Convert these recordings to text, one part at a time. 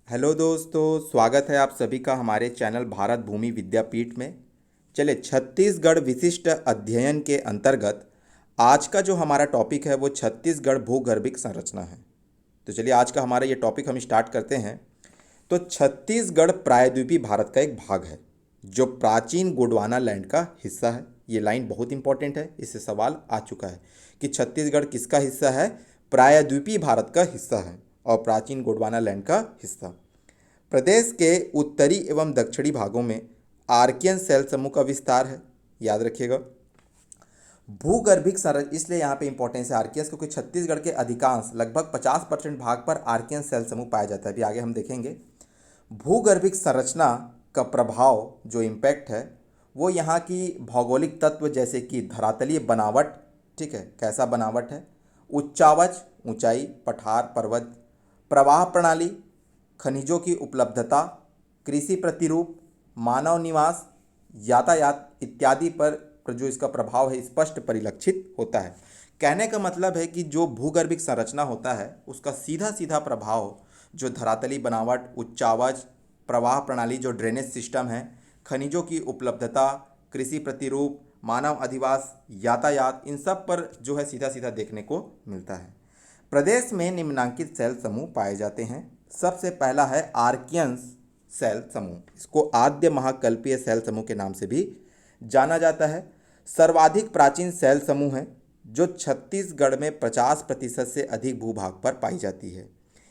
Hello दोस्तों, स्वागत है आप सभी का हमारे चैनल भारत भूमि विद्यापीठ में। चलिए, छत्तीसगढ़ विशिष्ट अध्ययन के अंतर्गत आज का जो हमारा टॉपिक है वो छत्तीसगढ़ भूगर्भिक संरचना है। तो चलिए, आज का हमारा ये टॉपिक हम स्टार्ट करते हैं। तो छत्तीसगढ़ प्रायद्वीपीय भारत का एक भाग है जो प्राचीन गोंडवाना लैंड का हिस्सा है। ये लाइन बहुत इंपॉर्टेंट है, इससे सवाल आ चुका है कि छत्तीसगढ़ किसका हिस्सा है। प्रायद्वीपीय भारत का हिस्सा है और प्राचीन गोंडवाना लैंड का हिस्सा। प्रदेश के उत्तरी एवं दक्षिणी भागों में आर्कियन सेल समूह का विस्तार है। याद रखिएगा, भूगर्भिक संरचना इसलिए यहाँ पे इंपॉर्टेंस है आर्कियस, क्योंकि छत्तीसगढ़ के अधिकांश लगभग 50% भाग पर आर्कियन सेल समूह पाया जाता है। अभी आगे हम देखेंगे भूगर्भिक संरचना का प्रभाव, जो इम्पैक्ट है वो यहाँ की भौगोलिक तत्व जैसे कि धरातलीय बनावट, ठीक है, कैसा बनावट है, उच्चावच ऊंचाई, पठार पर्वत, प्रवाह प्रणाली, खनिजों की उपलब्धता, कृषि प्रतिरूप, मानव निवास, यातायात इत्यादि पर जो इसका प्रभाव है स्पष्ट परिलक्षित होता है। कहने का मतलब है कि जो भूगर्भिक संरचना होता है उसका सीधा सीधा प्रभाव जो धरातली बनावट, उच्चावच, प्रवाह प्रणाली जो ड्रेनेज सिस्टम है, खनिजों की उपलब्धता, कृषि प्रतिरूप, मानव अधिवास, यातायात, इन सब पर जो है सीधा सीधा देखने को मिलता है। प्रदेश में निम्नलिखित सेल समूह पाए जाते हैं। सबसे पहला है आर्कियंस सेल समूह। इसको आद्य महाकल्पीय सेल समूह के नाम से भी जाना जाता है। सर्वाधिक प्राचीन सेल समूह है जो छत्तीसगढ़ में 50% से अधिक भूभाग पर पाई जाती है।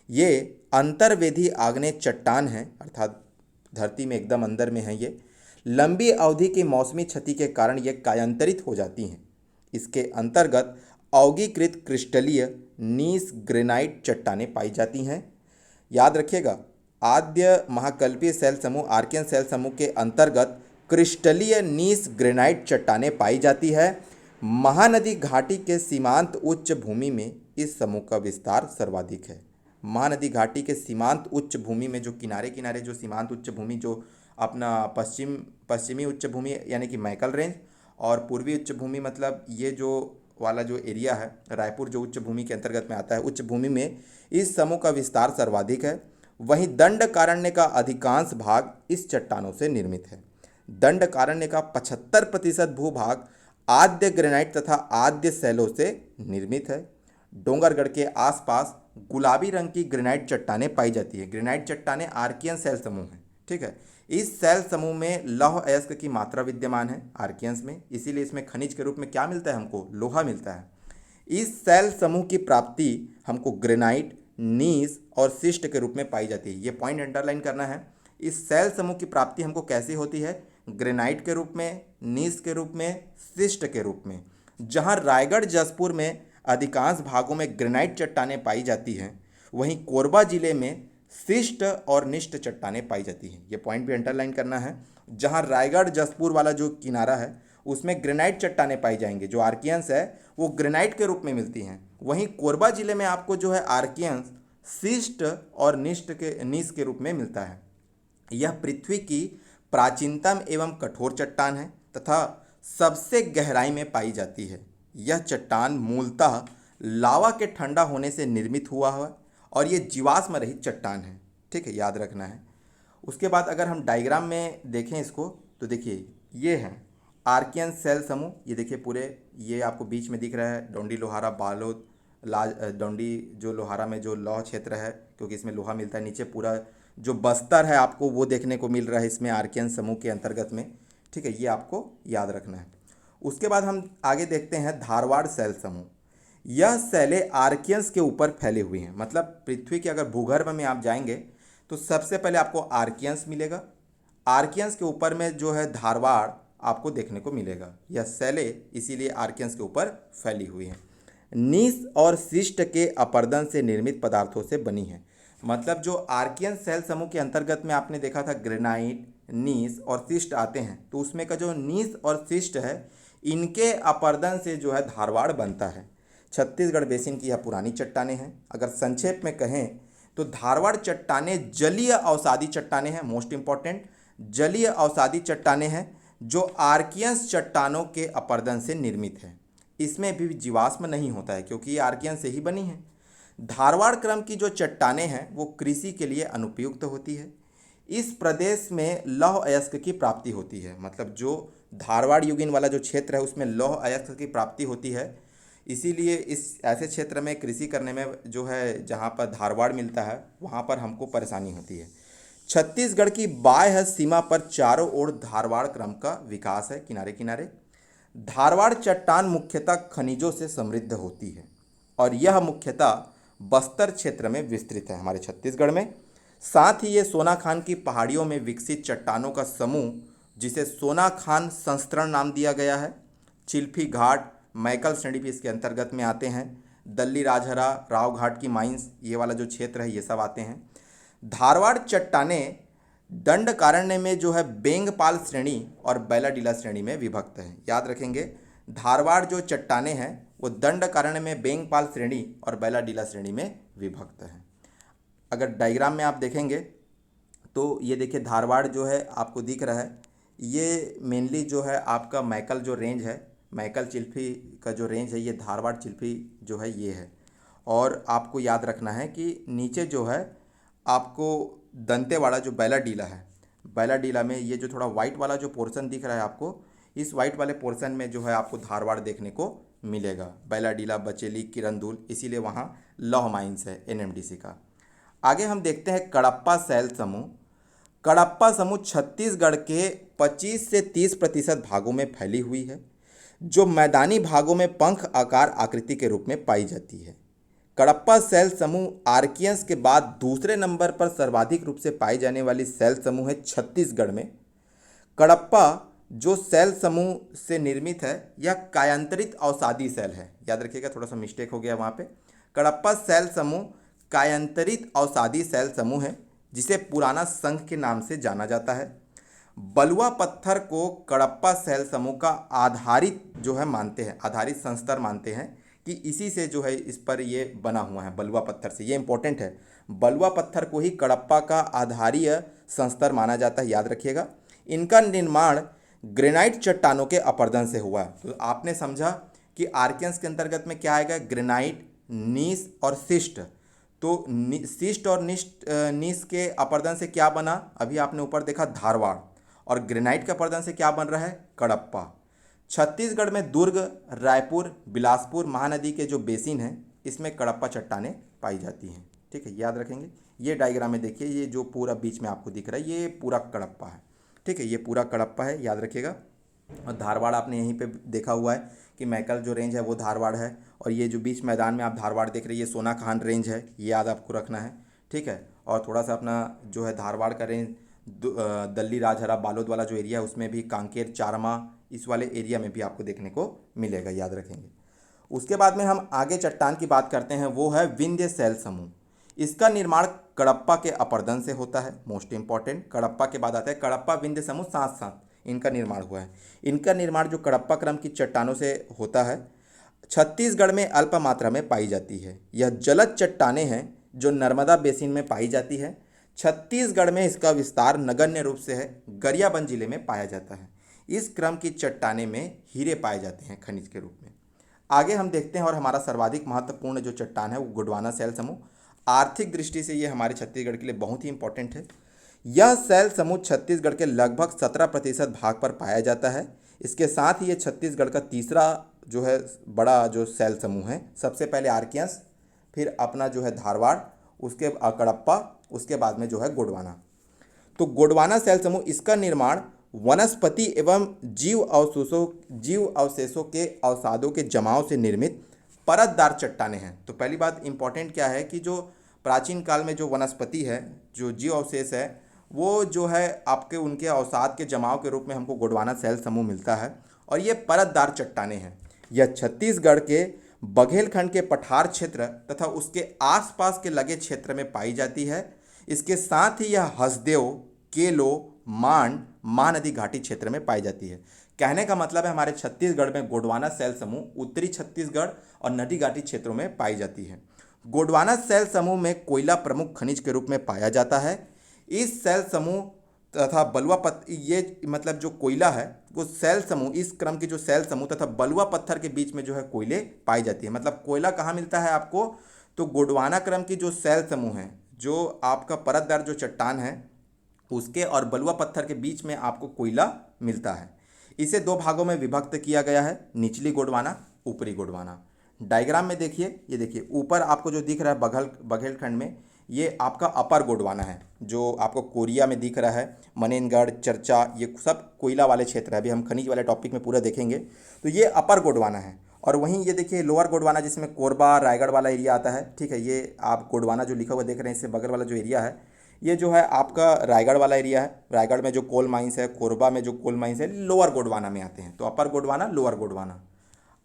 ये अंतर्वेदी आग्नेय चट्टान है, अर्थात धरती में एकदम अंदर में है। ये लंबी अवधि की मौसमी क्षति के कारण ये कायांतरित हो जाती हैं। इसके अंतर्गत अवगीकृत क्रिस्टलीय नीस ग्रेनाइट चट्टानें पाई जाती हैं। याद रखिएगा, आद्य महाकल्पीय सेल समूह आर्कियन सेल समूह के अंतर्गत क्रिस्टलीय नीस ग्रेनाइट चट्टानें पाई जाती है। महानदी घाटी के सीमांत उच्च भूमि में इस समूह का विस्तार सर्वाधिक है। महानदी घाटी के सीमांत उच्च भूमि में जो किनारे किनारे जो सीमांत उच्च भूमि जो अपना पश्चिमी उच्च भूमि यानी कि मैकल रेंज, और पूर्वी उच्च भूमि मतलब ये जो वाला जो एरिया है रायपुर जो उच्च भूमि के अंतर्गत में आता है, उच्च भूमि में इस समूह का विस्तार सर्वाधिक है। वहीं दंडकारण्य का अधिकांश भाग इस चट्टानों से निर्मित है। दंडकारण्य का 75% भूभाग आद्य ग्रेनाइट तथा आद्य सैलों से निर्मित है। डोंगरगढ़ के आसपास गुलाबी रंग की ग्रेनाइट चट्टानें पाई जाती है। ग्रेनाइट चट्टानें आर्कियन सेल समूह है, ठीक है। इस सेल समूह में लौह अयस्क की मात्रा विद्यमान है आर्कियंस में, इसीलिए इसमें खनिज के रूप में क्या मिलता है, हमको लोहा मिलता है। इस सेल समूह की प्राप्ति हमको ग्रेनाइट, नीस और सिस्ट के रूप में पाई जाती है। ये पॉइंट अंडरलाइन करना है। इस सेल समूह की प्राप्ति हमको कैसे होती है, ग्रेनाइट के रूप में, नीस के रूप में, सिस्ट के रूप में। जहाँ रायगढ़ जसपुर में अधिकांश भागों में ग्रेनाइट चट्टानें पाई जाती हैं, वहीं कोरबा जिले में शिष्ट और निष्ठ चट्टानें पाई जाती हैं। ये पॉइंट भी अंडरलाइन करना है। जहाँ रायगढ़ जसपुर वाला जो किनारा है उसमें ग्रेनाइट चट्टानें पाई जाएंगी, जो आर्कियंस है वो ग्रेनाइट के रूप में मिलती हैं। वहीं कोरबा जिले में आपको जो है आर्कियंस शिष्ट और निष्ठ के नीस के रूप में मिलता है। यह पृथ्वी की प्राचीनतम एवं कठोर चट्टान है तथा सबसे गहराई में पाई जाती है। यह चट्टान मूलतः लावा के ठंडा होने से निर्मित हुआ है और ये जीवाश्म रहित चट्टान है, ठीक है, याद रखना है। उसके बाद अगर हम डायग्राम में देखें इसको तो देखिए ये है आर्कियन सेल समूह। ये देखिए पूरे, ये आपको बीच में दिख रहा है डोंडी लोहारा बालोद डोंडी जो लोहारा में जो लौह क्षेत्र है, क्योंकि इसमें लोहा मिलता है। नीचे पूरा जो बस्तर है आपको वो देखने को मिल रहा है इसमें आर्कियन समूह के अंतर्गत में, ठीक है, ये आपको याद रखना है। उसके बाद हम आगे देखते हैं धारवाड़ सेल समूह। यह सेलें आर्कियंस के ऊपर फैले हुई हैं, मतलब पृथ्वी के अगर भूगर्भ में आप जाएंगे तो सबसे पहले आपको आर्कियंस मिलेगा। आर्कियंस के ऊपर में जो है धारवाड़ आपको देखने को मिलेगा। यह सेलें इसीलिए आर्कियंस के ऊपर फैली हुई हैं। नीस और शिष्ट के अपरदन से निर्मित पदार्थों से बनी है। मतलब जो आर्कियन सेल समूह के अंतर्गत में आपने देखा था ग्रेनाइट, नीस और शिष्ट आते हैं, तो उसमें का जो नीस और शिष्ट है इनके अपरदन से जो है धारवाड़ बनता है। छत्तीसगढ़ बेसिन की यह पुरानी चट्टानें हैं। अगर संक्षेप में कहें तो धारवाड़ चट्टानें जलीय अवसादी चट्टानें हैं। मोस्ट इंपॉर्टेंट, जलीय अवसादी चट्टानें हैं जो आर्कियंस चट्टानों के अपरदन से निर्मित है। इसमें भी जीवाश्म नहीं होता है क्योंकि ये आर्कियन से ही बनी है। धारवाड़ क्रम की जो चट्टानें हैं वो कृषि के लिए अनुपयुक्त होती है। इस प्रदेश में लौह अयस्क की प्राप्ति होती है, मतलब जो धारवाड़ युगिन वाला जो क्षेत्र है उसमें लौह अयस्क की प्राप्ति होती है। इसीलिए इस ऐसे क्षेत्र में कृषि करने में जो है जहाँ पर धारवाड़ मिलता है वहाँ पर हमको परेशानी होती है। छत्तीसगढ़ की बाह्य सीमा पर चारों ओर धारवाड़ क्रम का विकास है, किनारे किनारे। धारवाड़ चट्टान मुख्यतः खनिजों से समृद्ध होती है और यह मुख्यतः बस्तर क्षेत्र में विस्तृत है हमारे छत्तीसगढ़ में। साथ ही ये सोनाखान की पहाड़ियों में विकसित चट्टानों का समूह जिसे सोनाखान संस्करण नाम दिया गया है। चिल्फी घाट, मैकल श्रेणी भी इसके अंतर्गत में आते हैं। दल्ली राजहरा, राव घाट की माइंस, ये वाला जो क्षेत्र है ये सब आते हैं। धारवाड़ चट्टानें दंडकारण्य में जो है बेंगपाल श्रेणी और बैलाडीला श्रेणी में विभक्त है। याद रखेंगे, धारवाड़ जो चट्टानें हैं वो दंडकारण्य में बेंगपाल श्रेणी और बैलाडीला श्रेणी में विभक्त है। अगर डायग्राम में आप देखेंगे तो ये देखिए धारवाड़ जो है आपको दिख रहा है, ये मेनली जो है आपका मैकल जो रेंज है, मैकल चिल्फी का जो रेंज है ये धारवाड़ चिल्फी जो है ये है। और आपको याद रखना है कि नीचे जो है आपको दंतेवाड़ा जो बैलाडीला है, बैलाडीला में ये जो थोड़ा वाइट वाला जो पोर्शन दिख रहा है आपको, इस वाइट वाले पोर्शन में जो है आपको धारवाड़ देखने को मिलेगा। बैलाडीला, बचेली, किरंदुल, इसीलिए वहाँ लौह माइंस है एनएमडीसी का। आगे हम देखते हैं कडप्पा सैल समूह। कडप्पा समूह छत्तीसगढ़ के 25 से 30% भागों में फैली हुई है, जो मैदानी भागों में पंख आकार आकृति के रूप में पाई जाती है। कडप्पा सैल समूह आर्कियंस के बाद दूसरे नंबर पर सर्वाधिक रूप से पाई जाने वाली सैल समूह है छत्तीसगढ़ में। कडप्पा जो सैल समूह से निर्मित है यह कायांतरित अवसादी सैल है। याद रखिएगा, थोड़ा सा मिस्टेक हो गया वहाँ पे। कडप्पा सैल समूह कायांतरित अवसादी सैल समूह है जिसे पुराना संघ के नाम से जाना जाता है। बलुआ पत्थर को कडप्पा सैल समूह का आधारित जो है मानते हैं, आधारित संस्तर मानते हैं कि इसी से जो है इस पर ये बना हुआ है बलुआ पत्थर से। ये इंपॉर्टेंट है, बलुआ पत्थर को ही कडप्पा का आधारीय संस्तर माना जाता है, याद रखिएगा। इनका निर्माण ग्रेनाइट चट्टानों के अपरदन से हुआ। तो आपने समझा कि आर्कियंस के अंतर्गत में क्या आएगा, ग्रेनाइट, नीस और शिस्ट। तो शिस्ट और नीस के अपरदन से क्या बना, अभी आपने ऊपर देखा धारवाड़, और ग्रेनाइट के अपरदन से क्या बन रहा है, कडप्पा। छत्तीसगढ़ में दुर्ग, रायपुर, बिलासपुर महानदी के जो बेसिन हैं इसमें कडप्पा चट्टानें पाई जाती हैं। ठीक है, याद रखेंगे। ये डायग्राम में देखिए, ये जो पूरा बीच में आपको दिख रहा है ये पूरा कडप्पा है। ठीक है, ये पूरा कडप्पा है, याद रखिएगा। और धारवाड़ आपने यहीं पे देखा हुआ है कि मैकल जो रेंज है वो धारवाड़ है, और ये जो बीच मैदान में आप धारवाड़ देख रहे हैं ये सोनाखान रेंज है, ये याद आपको रखना है। ठीक है, और थोड़ा सा अपना जो है धारवाड़ का रेंज दल्ली राजहरा बालोद वाला जो एरिया है उसमें भी कांकेर, चारमा, इस वाले एरिया में भी आपको देखने को मिलेगा, याद रखेंगे। उसके बाद में हम आगे चट्टान की बात करते हैं, वो है विंध्य सैल समूह। इसका निर्माण कडप्पा के अपरदन से होता है, मोस्ट इंपॉर्टेंट। कडप्पा के बाद आता है कडप्पा विंध्य समूह, साथ साथ इनका निर्माण हुआ है। इनका निर्माण जो कडप्पा क्रम की चट्टानों से होता है, छत्तीसगढ़ में अल्प मात्रा में पाई जाती है। यह जलद चट्टानें हैं जो नर्मदा बेसिन में पाई जाती है। छत्तीसगढ़ में इसका विस्तार नगण्य रूप से है, गरियाबंद जिले में पाया जाता है। इस क्रम की चट्टानें में हीरे पाए जाते हैं खनिज के रूप में। आगे हम देखते हैं, और हमारा सर्वाधिक महत्वपूर्ण जो चट्टान है वो गोंडवाना सैल समूह। आर्थिक दृष्टि से ये हमारे छत्तीसगढ़ के लिए बहुत ही इंपॉर्टेंट है। यह सैल समूह छत्तीसगढ़ के लगभग 17% भाग पर पाया जाता है। इसके साथ ही ये छत्तीसगढ़ का तीसरा जो है बड़ा जो सैल समूह है। सबसे पहले आर्कियंस, फिर अपना जो है धारवाड़, उसके कडप्पा, उसके बाद में जो है गोंडवाना। तो गोंडवाना सैल समूह, इसका निर्माण वनस्पति एवं जीव अवशेषों के अवसादों के जमाव से निर्मित परतदार चट्टानें हैं। तो पहली बात इंपॉर्टेंट क्या है कि जो प्राचीन काल में जो वनस्पति है, जो जीव अवशेष है, वो जो है आपके उनके अवसाद के जमाव के रूप में हमको गोंडवाना सैल समूह मिलता है, और ये परतदार चट्टानें हैं। यह छत्तीसगढ़ के बघेलखंड के पठार क्षेत्र तथा उसके आसपास के लगे क्षेत्र में पाई जाती है। इसके साथ ही यह हसदेव, केलो, मांड, महानदी घाटी क्षेत्र में पाई जाती है। कहने का मतलब है हमारे छत्तीसगढ़ में गोंडवाना सैल समूह उत्तरी छत्तीसगढ़ और नदी घाटी क्षेत्रों में पाई जाती है। गोंडवाना सैल समूह में कोयला प्रमुख खनिज के रूप में पाया जाता है। इस सैल समूह तथा बलुआ पत्थर, ये मतलब जो कोयला है वो सैल समूह, इस क्रम की जो सैल समूह तथा बलुआ पत्थर के बीच में जो है कोयले पाई जाती है। मतलब कोयला कहाँ मिलता है आपको, तो गोंडवाना क्रम की जो शैल समूह है, जो आपका परतदार जो चट्टान है, उसके और बलुआ पत्थर के बीच में आपको कोयला मिलता है। इसे दो भागों में विभक्त किया गया है, निचली गोंडवाना, ऊपरी गोंडवाना। डायग्राम में देखिए, ये देखिए ऊपर आपको जो दिख रहा है बघेलखंड में, ये आपका अपर गोंडवाना है, जो आपको कोरिया में दिख रहा है। मनेनगढ़, चर्चा, ये सब कोयला वाले क्षेत्र है। अभी हम खनिज वाले टॉपिक में पूरा देखेंगे। तो ये अपर गोंडवाना है। और वहीं ये देखिए लोअर गोंडवाना, जिसमें कोरबा, रायगढ़ वाला एरिया आता है। ठीक है, ये आप गोंडवाना जो लिखा हुआ देख रहे हैं, इससे बगल वाला जो एरिया है, ये जो है आपका रायगढ़ वाला एरिया है। रायगढ़ में जो कोल माइंस है, कोरबा में जो कोल माइंस है, लोअर गोंडवाना में आते हैं। तो अपर गोंडवाना, लोअर गोंडवाना।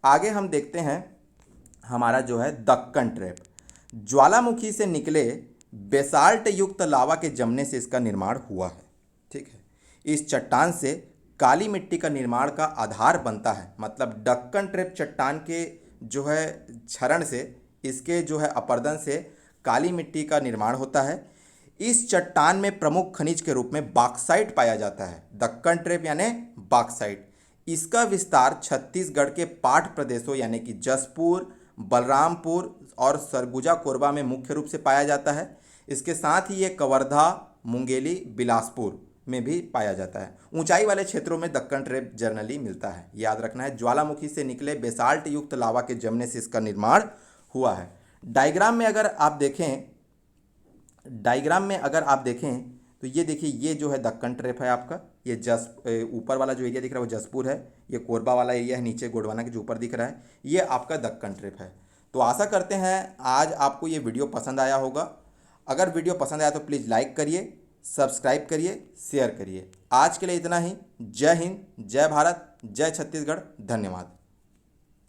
आगे हम देखते हैं हमारा जो है दक्कन ट्रैप। ज्वालामुखी से निकले बेसाल्ट युक्त लावा के जमने से इसका निर्माण हुआ है। ठीक है, इस चट्टान से काली मिट्टी का निर्माण का आधार बनता है। मतलब दक्कन ट्रैप चट्टान के जो है क्षरण से, इसके जो है अपरदन से काली मिट्टी का निर्माण होता है। इस चट्टान में प्रमुख खनिज के रूप में बॉक्साइट पाया जाता है। दक्कन ट्रैप यानी बॉक्साइट। इसका विस्तार छत्तीसगढ़ के पाठ प्रदेशों यानी कि जसपुर, बलरामपुर और सरगुजा कोरबा में मुख्य रूप से पाया जाता है। इसके साथ ही ये कवर्धा, मुंगेली, बिलासपुर में भी पाया जाता है। ऊंचाई वाले क्षेत्रों में दक्कन ट्रैप जनरली मिलता है। याद रखना है, ज्वालामुखी से निकले बेसाल्ट युक्त लावा के जमने से इसका निर्माण हुआ है। डायग्राम में अगर आप देखें तो ये देखिए, ये जो है दक्कन ट्रैप है आपका। ये ऊपर वाला जो एरिया दिख रहा है वो जसपुर है। ये कोरबा वाला एरिया है, नीचे गोंडवाना के जो ऊपर दिख रहा है, ये आपका दक्कन ट्रैप है। तो आशा करते हैं आज आपको ये वीडियो पसंद आया होगा। अगर वीडियो पसंद आया तो प्लीज़ लाइक करिए, सब्सक्राइब करिए, शेयर करिए। आज के लिए इतना ही। जय हिंद, जय भारत, जय छत्तीसगढ़। धन्यवाद।